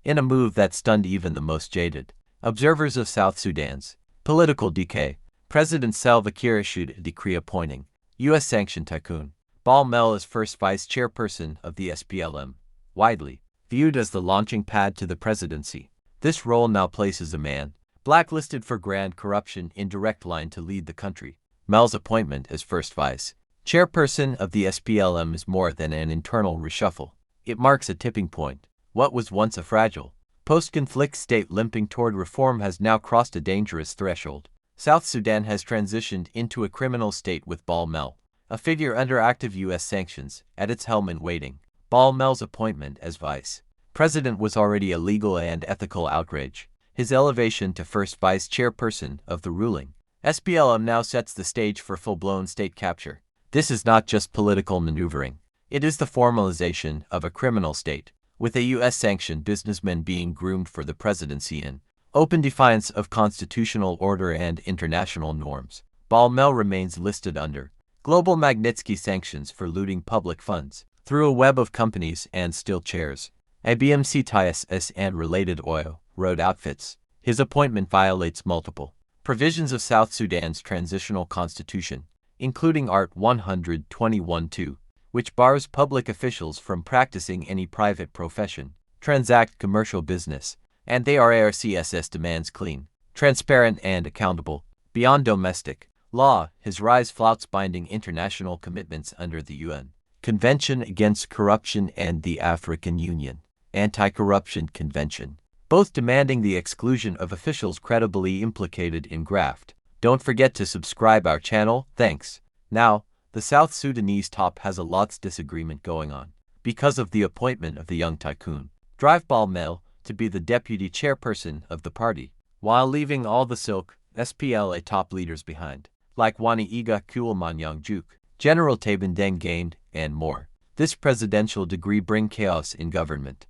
in a move that stunned even the most jaded observers of South Sudan's political decay. President Salva Kiir issued a decree appointing U.S. sanctioned tycoon Bal Mel as first vice chairperson of the SPLM, widely viewed as the launching pad to the presidency. This role now places a man blacklisted for grand corruption in direct line to lead the country. Mel's appointment as first vice chairperson of the SPLM is more than an internal reshuffle. It marks a tipping point. What was once a fragile, post-conflict state limping toward reform has now crossed a dangerous threshold. South Sudan has transitioned into a criminal state with Bal Mel, a figure under active U.S. sanctions, at its helm in waiting. Bal Mel's appointment as vice president was already a legal and ethical outrage. His elevation to first vice chairperson of the ruling SPLM now sets the stage for full-blown state capture. This is not just political maneuvering. It is the formalization of a criminal state, with a U.S.-sanctioned businessman being groomed for the presidency in open defiance of constitutional order and international norms. Bal Mel remains listed under global Magnitsky sanctions for looting public funds through a web of companies and steel chairs, ABMC TISS and related oil road outfits. His appointment violates multiple provisions of South Sudan's transitional constitution, including Art 121-2, which bars public officials from practicing any private profession, transact commercial business, and the RCSS demands clean, transparent, and accountable. Beyond domestic law, his rise flouts binding international commitments under the UN Convention Against Corruption and the African Union Anti-Corruption Convention, both demanding the exclusion of officials credibly implicated in graft. Don't forget to subscribe our channel. Thanks. Now, the South Sudanese top has a lot's disagreement going on because of the appointment of the young tycoon. Drive Bal Mel to be the deputy chairperson of the party, while leaving all the Silk SPLA top leaders behind, like Wani Iga Kulmanyang Juk, General Taban Deng Gained, and more. This presidential decree bring chaos in government.